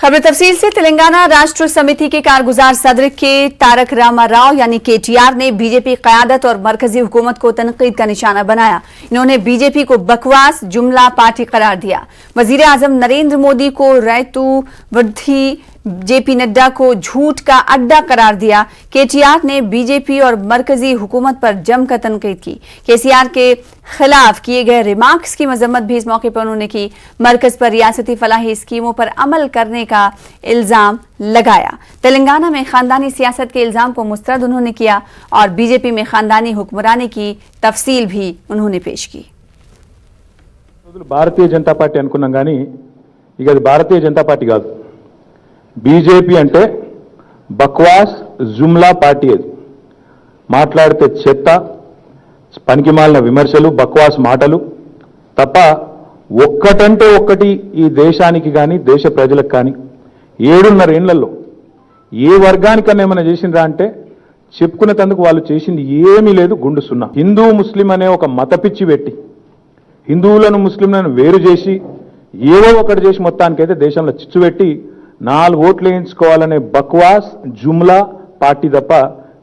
खबर तफसील से। तेलंगाना राष्ट्र समिति के कारगुजार सदर के तारक रामाराव यानी केटीआर ने बीजेपी क़यादत और मरकजी हुकूमत को तनकीद का निशाना बनाया। इन्होंने बीजेपी को बकवास जुमला पार्टी करार दिया। वजीर आजम नरेंद्र मोदी को रैतु वृद्धि, जेपी नड्डा को झूठ का अड्डा करार दिया। केटीआर ने बीजेपी और मरकजी हुकूमत पर जमकर तनकीद की। केसीआर के खिलाफ किए गए रिमार्क्स की मजम्मत भी इस मौके पर उन्होंने की। मरकज पर रियासती फलाही स्कीमों पर अमल करने का इल्जाम लगाया। तेलंगाना में खानदानी सियासत के इल्जाम को मुस्तरद उन्होंने किया और बीजेपी में खानदानी हुक्मरानी की तफसील भी उन्होंने पेश की। भारतीय जनता पार्टी अनुकुन्नां गानी इक अदि भारतीय जनता पार्टी कादु, बीजेपी అంటే బక్వాస్ జుమ్లా పార్టీ. అది మాట్లాడితే చెత్త, పనికిమాలిన విమర్శలు, బక్వాస్ మాటలు తప్ప ఒక్కటంటే ఒక్కటి ఈ దేశానికి కానీ దేశ ప్రజలకు కానీ 7.5 ఏళ్లలో ఏ వర్గానికన్నా ఏమైనా చేసిండ్రా అంటే చెప్పుకునేందుకు వాళ్ళు చేసింది ఏమీ లేదు. గుండు సున్నా. హిందూ ముస్లిం అనే ఒక మత పిచ్చి పెట్టి హిందువులను ముస్లింలను వేరు చేసి ఏవో ఒకటి చేసి మొత్తానికైతే దేశంలో చిచ్చు పెట్టి 4 ఓట్లు వేయించుకోవాలనే బక్వాస్ జుమ్లా పార్టీ తప్ప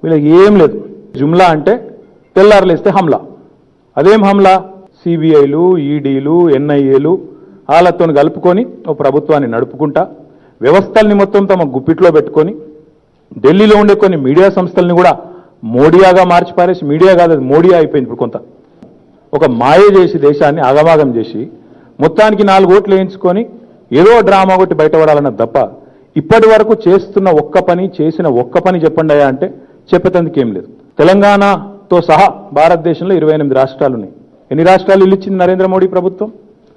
వీళ్ళకి ఏం లేదు. జుమ్లా అంటే తెల్లారలేస్తే హమ్లా. అదేం హమ్లా? సిబిఐలు, ఈడీలు, ఎన్ఐఏలు వాళ్ళతో కలుపుకొని ఓ ప్రభుత్వాన్ని నడుపుకుంటా వ్యవస్థల్ని మొత్తం తమ గుప్పిట్లో పెట్టుకొని ఢిల్లీలో ఉండే కొన్ని మీడియా సంస్థల్ని కూడా మోడియాగా మార్చి పారేసి, మీడియా కాదు అది మోడియా అయిపోయింది ఇప్పుడు కొంత. ఒక మాయ చేసి దేశాన్ని ఆగమాగం చేసి మొత్తానికి 4 ఓట్లు వేయించుకొని ఏదో డ్రామా కొట్టి బయటపడాలన్న తప్ప ఇప్పటి వరకు చేస్తున్న చేసిన ఒక్క పని చెప్పండి అయ్యా అంటే చెప్పేందుకు ఏం లేదు. తెలంగాణతో సహా భారతదేశంలో 28 రాష్ట్రాలు ఉన్నాయి. ఎన్ని రాష్ట్రాలు ఇల్లు ఇచ్చింది నరేంద్ర మోడీ ప్రభుత్వం?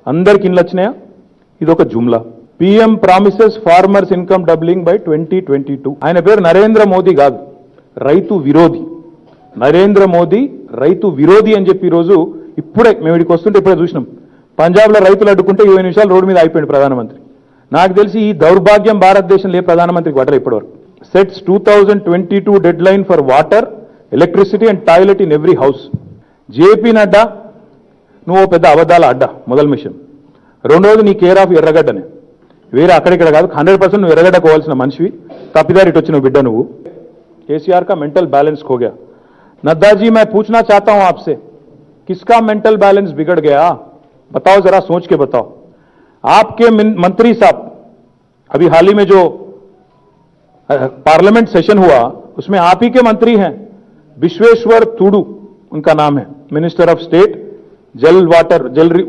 అందరికి ఇల్లు వచ్చినాయా? ఇది ఒక jumla. PM promises farmers income doubling by 2022. ఆయన పేరు నరేంద్ర మోదీ కాదు, రైతు విరోధి. నరేంద్ర మోదీ రైతు విరోధి అని చెప్పి ఈరోజు ఇప్పుడే మేము ఇక్కడికి వస్తుంటే ఇప్పుడే చూసినాం. పంజాబ్లో రైతులు అడ్డుకుంటే 20 నిమిషాలు రోడ్డు మీద అయిపోయింది ప్రధానమంత్రి. నాకు తెలిసి ఈ దౌర్భాగ్యం భారతదేశంలో ఏ ప్రధానమంత్రికి పడలే ఇప్పటివరకు. Sets 2022 dead line for water, electricity and toilet in every house. JP Nadda నువ్వు పెద్ద అబద్ధాల అడ్డా మొదలు మిషన్. రెండోది నీ కేర్ ఆఫ్ ఎర్రగడ్డనే, వేరే అక్కడిక్కడ కాదు. 100% నువ్వు ఎర్రగడ్డ కోవాల్సిన మనిషివి. తప్పిదారి ఇటు వచ్చిన బిడ్డ నువ్వు. केसीआर का मेंटल बैलेंस खो गया. नड्डा जी मैं पूछना चाहता हूं आपसे, किसका मेंटल बैलेंस बिगड़ गया? बताओ, जरा सोच के बताओ. आपके मंत्री साहब अभी हाल ही में जो पार्लियामेंट सेशन हुआ उसमें आप ही के मंत्री हैं, विश्वेश्वर तुडू उनका नाम है, मिनिस्टर ऑफ स्टेट जल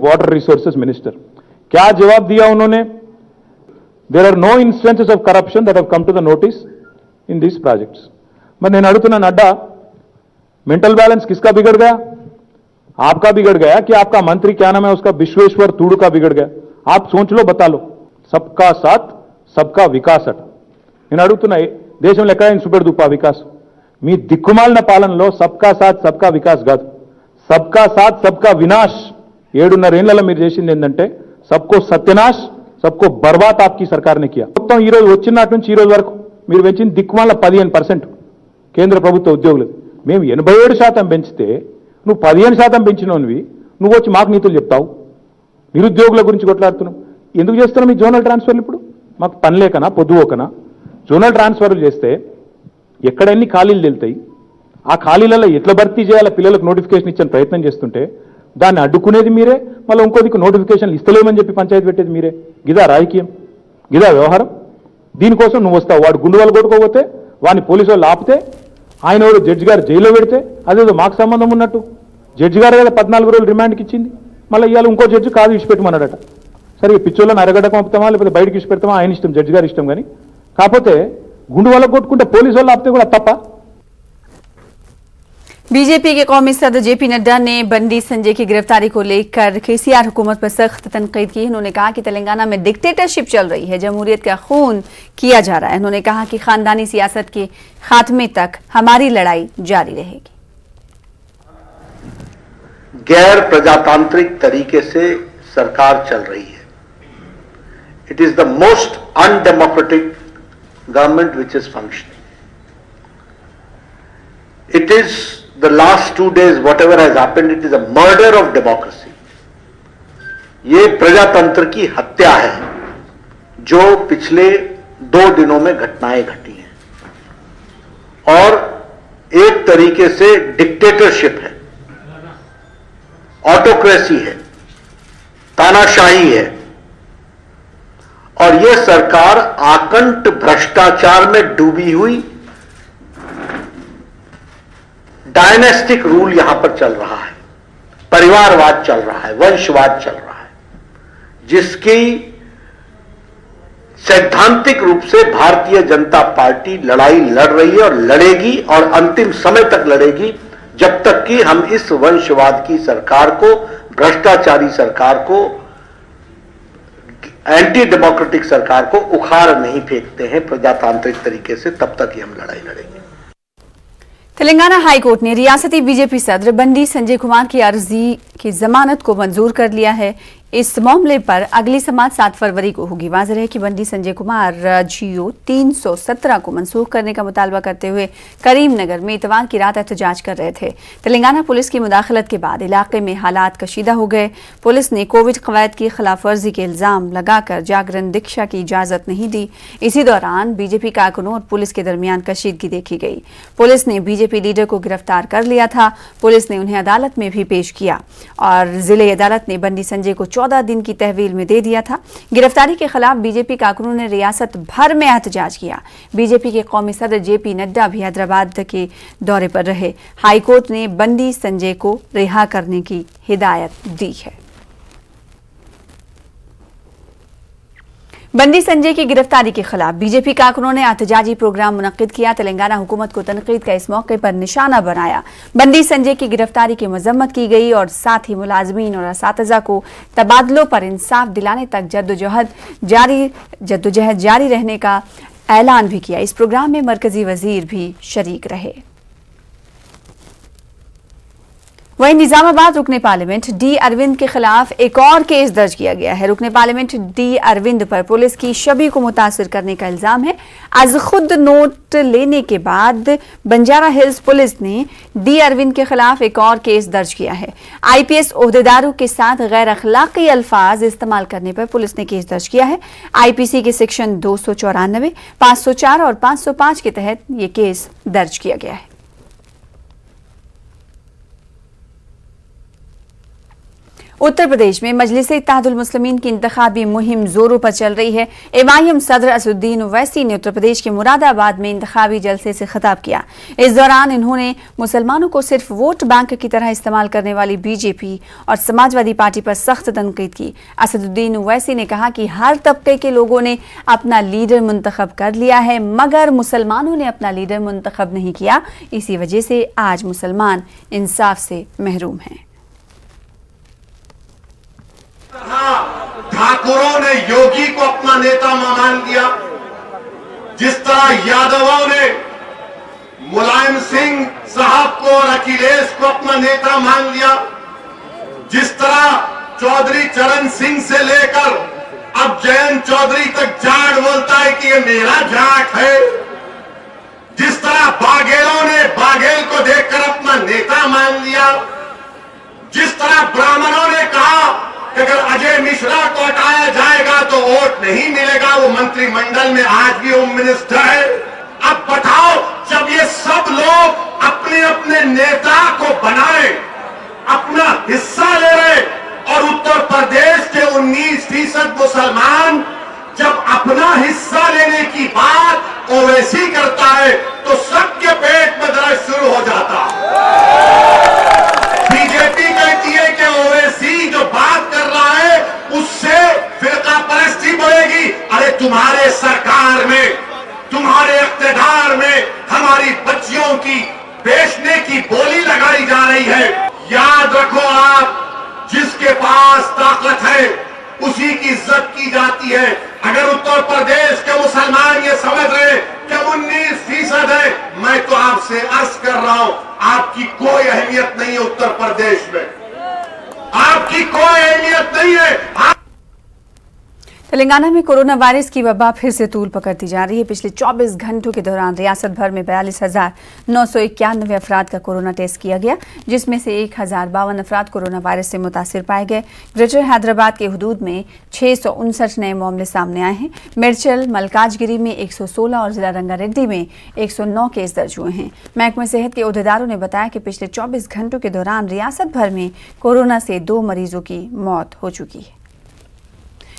वाटर रिसोर्सेज मिनिस्टर. क्या जवाब दिया उन्होंने? There are no instances of corruption that have come to the notice in this projects. मैं నేను అడుగుతున్నా, नड्डा मेंटल बैलेंस किसका बिगड़ गया? आपका बिगड़ गया कि आपका मंत्री क्या नाम है उसका, विश्वेश्वर तुडू का बिगड़ गया? आप सोच लो, बता लो. सबका साथ सबका వికాస్ అట. నేను అడుగుతున్నా, దేశంలో ఎక్కడైనా చూపెడుదుపా వికాస్? మీ దిక్కుమాలిన పాలనలో సబ్కా సాత్ సబ్కా వికాస్ కాదు, సబ్కా సాత్ సబ్కా వినాశ్. 7.5 ఏళ్లలో మీరు చేసింది ఏంటంటే సబ్కో సత్యనాశ్, సబ్కో బర్బాద్ ఆప్కి సర్కార్నే కియా. మొత్తం ఈ రోజు వచ్చినట్టు నుంచి ఈ రోజు వరకు మీరు పెంచిన దిక్కుమాల 15% కేంద్ర ప్రభుత్వ ఉద్యోగులు. మేము 87% పెంచితే నువ్వు 15% పెంచినోనివి, నువ్వు వచ్చి మాకు నీతులు చెప్తావు. నిరుద్యోగుల గురించి కొట్లాడుతున్నావు. ఎందుకు చేస్తున్నాం ఈ జోనల్ ట్రాన్స్ఫర్లు? ఇప్పుడు మాకు పని లేకనా, పొద్దుపోకనా? జోనల్ ట్రాన్స్ఫర్లు చేస్తే ఎక్కడ ఎన్ని ఖాళీలు తెలుతాయి, ఆ ఖాళీలలో ఎట్లా భర్తీ చేయాలో పిల్లలకు నోటిఫికేషన్ ఇచ్చే ప్రయత్నం చేస్తుంటే దాన్ని అడ్డుకునేది మీరే, మళ్ళీ ఇంకోదికి నోటిఫికేషన్లు ఇస్తలేమని చెప్పి పంచాయతీ పెట్టేది మీరే. గిదా రాజకీయం, గిదా వ్యవహారం? దీనికోసం నువ్వు వస్తావు. వాడు గుండు వాళ్ళు కొట్టుకోకపోతే వాడిని పోలీసు వాళ్ళు ఆపితే ఆయన ఎవరు జడ్జి గారు జైల్లో పెడితే అదేదో మాకు సంబంధం ఉన్నట్టు. జడ్జి గారు కదా 14 రోజులు రిమాండ్కి ఇచ్చింది, మళ్ళీ ఇవాళ ఇంకో జడ్జి కాదు ఇచ్చిపెట్టమన్నాడట. సరే పిచ్చోళ్ళని అరగడ్డకు పంపుతామా లేకపోతే బయటకి ఇచ్చిపెడతామా ఆయన ఇష్టం, జడ్జి గారు ఇష్టం. కానీ కాకపోతే గుండు వాళ్ళకు కొట్టుకుంటే పోలీసు వాళ్ళు ఆపితే కూడా తప్ప. बीजेपी के कौमी सदर जेपी नड्डा ने बंडी संजय की गिरफ्तारी को लेकर केसीआर हुकूमत पर सख्त तनकीद की. उन्होंने कहा कि तेलंगाना में डिक्टेटरशिप चल रही है, जमहूरियत का खून किया जा रहा है. उन्होंने कहा कि खानदानी सियासत के खात्मे तक हमारी लड़ाई जारी रहेगी. गैर प्रजातांत्रिक तरीके से सरकार चल रही है. It is the most undemocratic government which is functioning. It is the last 2 days whatever has happened, it is a murder of democracy. ये प्रजातंत्र की हत्या है. जो पिछले 2 दिनों में घटनाएं घटी हैं और एक तरीके से डिक्टेटरशिप है, ऑटोक्रेसी है, तानाशाही है और यह सरकार आकंठ भ्रष्टाचार में डूबी हुई डायनेस्टिक रूल यहां पर चल रहा है, परिवारवाद चल रहा है, वंशवाद चल रहा है, जिसकी सैद्धांतिक रूप से भारतीय जनता पार्टी लड़ाई लड़ रही है और लड़ेगी और अंतिम समय तक लड़ेगी जब तक कि हम इस वंशवाद की सरकार को, भ्रष्टाचारी सरकार को, एंटी डेमोक्रेटिक सरकार को उखाड़ नहीं फेंकते हैं प्रजातांत्रिक तरीके से, तब तक ही हम लड़ाई लड़ेंगे। तेलंगाना हाईकोर्ट ने रियासती बीजेपी सदर बंडी संजय कुमार की अर्जी की जमानत को मंजूर कर लिया है। इस मामले पर अगली समाअत 7 फरवरी को होगी। वाज़ेह है कि बंडी संजय कुमार GO 317 को मनसूख करने का मुतालबा करते हुए करीमनगर में इतवार की रात एहतजाज कर रहे थे। तेलंगाना पुलिस की मुदाखलत के बाद इलाके में हालात कशीदा हो गए। पुलिस ने कोविड कवायद की खिलाफ वर्जी के इल्जाम लगाकर जागरण दीक्षा की इजाजत नहीं दी। इसी दौरान बीजेपी कारकुनों और पुलिस के दरमियान कशीदगी देखी गई। पुलिस ने बीजेपी लीडर को गिरफ्तार कर लिया था। पुलिस ने उन्हें अदालत में भी पेश किया और जिले अदालत ने बंडी संजय को 14 दिन की तहवील में दे दिया था। गिरफ्तारी के खिलाफ बीजेपी कारकुनों ने रियासत भर में एहतजाज किया। बीजेपी के कौमी सदर JP नड्डा भी हैदराबाद के दौरे पर रहे। हाईकोर्ट ने बंडी संजय को रिहा करने की हिदायत दी है। बंडी संजय की गिरफ्तारी के खिलाफ बीजेपी कारकुनों ने एहतजाजी प्रोग्राम मुनक्किद किया। तेलंगाना हुकूमत को तनकीद का इस मौके पर निशाना बनाया। बंडी संजय की गिरफ्तारी की मजम्मत की गई और साथ ही मुलाजमीन और असातिज़ा को तबादलों पर इंसाफ दिलाने तक जद्दोजहद जारी रहने का ऐलान भी किया। इस प्रोग्राम में मरकजी वजीर भी शरीक रहे। वहीं निजामाबाद रुकने पार्लियामेंट D अरविंद के खिलाफ एक और केस दर्ज किया गया है। रुकने पार्लियामेंट D अरविंद पर पुलिस की शबी को मुतासिर करने का इल्जाम है। आज खुद नोट लेने के बाद बंजारा हिल्स पुलिस ने D अरविंद के खिलाफ एक और केस दर्ज किया है। IPS ओहदेदारों के साथ गैर अखलाकी अल्फाज इस्तेमाल करने पर पुलिस ने केस दर्ज किया है। IPC के सेक्शन 294, 504 और 505 के तहत ये केस दर्ज किया गया है। उत्तर प्रदेश में मजलिस इत्तेहादुल मुस्लिमीन की इंतखाबी मुहिम जोरों पर चल रही है। MIM सदर असदुद्दीन ओवैसी ने उत्तर प्रदेश के मुरादाबाद में इंतखाबी जलसे से खिताब किया। इस दौरान इन्होंने मुसलमानों को सिर्फ वोट बैंक की तरह इस्तेमाल करने वाली BJP और समाजवादी पार्टी पर सख्त तनकीद की। असदुद्दीन ओवैसी ने कहा कि हर तबके के लोगों ने अपना लीडर मुंतखब कर लिया है, मगर मुसलमानों ने अपना लीडर मुंतखब नहीं किया। इसी वजह से आज मुसलमान इंसाफ से महरूम हैं। ठाकुरों ने योगी को अपना नेता मान लिया, जिस तरह यादवों ने मुलायम सिंह साहब को और अखिलेश को अपना नेता मान लिया, जिस तरह चौधरी चरण सिंह से लेकर अब जयंत चौधरी तक जाट बोलता है कि ये मेरा जाट है, जिस तरह बाघेलों ने बाघेल को देखकर अपना नेता मान लिया, जिस तरह ब्राह्मणों ने कहा कि अगर अजय मिश्रा को हटाया जाएगा तो वोट नहीं मिलेगा, वो मंत्रिमंडल में आज भी होम मिनिस्टर है। अब बताओ, जब ये सब लोग अपने अपने नेता को बनाए, अपना हिस्सा ले रहे और उत्तर प्रदेश के 19% मुसलमान जब अपना हिस्सा लेने की बात ओवैसी करता है तो सबके पेट में दर्द शुरू हो जाता। बीजेपी कहती है कि ओवैसी जो बात कर रहा है उससे फिरका परस्ती बढ़ेगी। अरे तुम्हारे सरकार में, तुम्हारे इख्तिदार में हमारी बच्चियों की बेचने की बोली लगाई जा रही है। याद रखो आप, जिसके पास ताकत है उसी की इज्जत की जाती है। अगर उत्तर प्रदेश के मुसलमान ये समझ रहे कि 19% है, मैं तो आपसे अर्ज कर रहा हूं, आपकी कोई अहमियत नहीं है उत्तर प्रदेश में, आपकी कोई अहमियत नहीं है। तेलंगाना में कोरोना वायरस की वबा फिर से तूल पकड़ती जा रही है। पिछले 24 घंटों के दौरान रियासत भर में 42,991 अफराद का कोरोना टेस्ट किया गया, जिसमें से 1,052 अफराद कोरोना वायरस से मुतासिर पाए गए। ग्रेटर हैदराबाद के हुदूद में 659 नए मामले सामने आए हैं। मिर्चल मलकाजगिरी में 116 और जिला रंगारेड्डी में 109 केस दर्ज हुए हैं। महकमे सेहत के अहदेदारों ने बताया कि पिछले 24 घंटों के दौरान रियासत भर में कोरोना से 2 मरीजों की मौत हो चुकी है।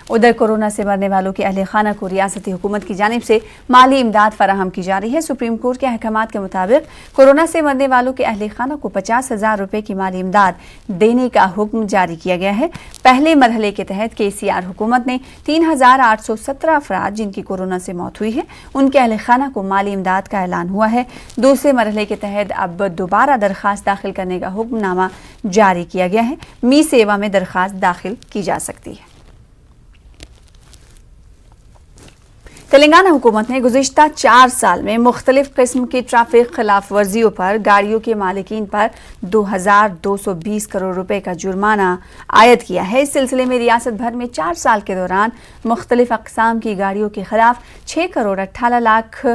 उधर कोरोना से मरने वालों के अहले खाना को रियासती हुकूमत की जानिब से माली इमदाद फराहम की जा रही है। सुप्रीम कोर्ट के अहकामात के मुताबिक कोरोना से मरने वालों के अहले खाना को 50,000 रुपए की माली इमदाद देने का हुक्म जारी किया गया है। पहले मरहले के तहत KCR हुकूमत ने 3,817 अफराद जिनकी कोरोना से मौत हुई है, उनके अहले खाना को माली इमदाद का ऐलान हुआ है। दूसरे मरहले के तहत अब दोबारा दरखास्त दाखिल करने का हुक्मनामा जारी किया गया है। मी सेवा में दरखास्त दाखिल की जा सकती है। तेलंगाना हुकूमत ने गुज़िश्ता 4 साल में मुख्तलिफ किस्म की ट्रैफिक खिलाफ वर्जियों पर गाड़ियों के मालिकीन पर 2,220 करोड़ रुपए का जुर्माना आयद किया है। इस सिलसिले में रियासत भर में 4 साल के दौरान मुख्तलिफ अक़साम की गाड़ियों के खिलाफ 6 करोड़ 18 लाख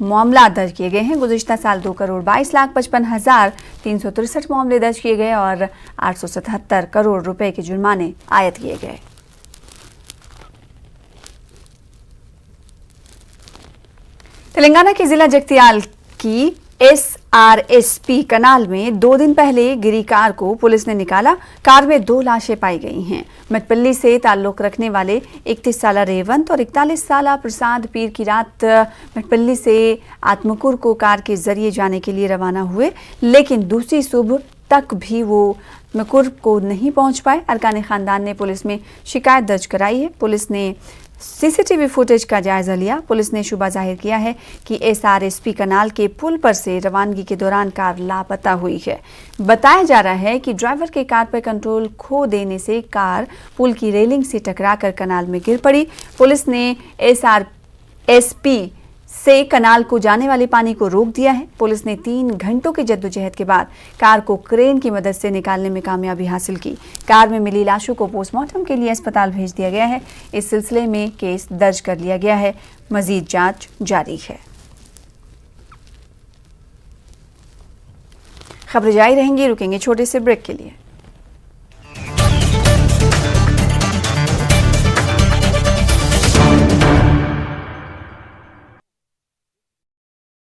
मामला दर्ज किए गए हैं। गुज़िश्ता साल 2 करोड़ 22 लाख 55,363 मामले दर्ज किए गए और 877 करोड़ रुपए के जुर्माने आयद किए गए। तेलंगाना के जिला जगतियाल की SRSP कनाल में 2 दिन पहले गिरी कार को पुलिस ने निकाला। कार में 2 लाशें पाई गई हैं। मटपल्ली से ताल्लुक रखने वाले 31 साला रेवंत और 41 साला प्रसाद पीर की रात मटपल्ली से आत्मकुर को कार के जरिए जाने के लिए रवाना हुए, लेकिन दूसरी सुबह तक भी वो मकुर को नहीं पहुंच पाए। अरकान खानदान ने पुलिस में शिकायत दर्ज कराई है। पुलिस ने CCTV फुटेज का जायजा लिया। पुलिस ने शुबा जाहिर किया है कि SRSP कनाल के पुल पर से रवानगी के दौरान कार लापता हुई है। बताया जा रहा है कि ड्राइवर के कार पर कंट्रोल खो देने से कार पुल की रेलिंग से टकराकर कनाल में गिर पड़ी। पुलिस ने SRSP से कनाल को जाने वाले पानी को रोक दिया है। पुलिस ने 3 घंटों की जद्दोजहद के बाद कार को क्रेन की मदद से निकालने में कामयाबी हासिल की। कार में मिली लाशों को पोस्टमार्टम के लिए अस्पताल भेज दिया गया है। इस सिलसिले में केस दर्ज कर लिया गया है। मजीद जांच जारी है। खबरें जारी रहेंगी, रुकेंगे छोटे से ब्रेक के लिए।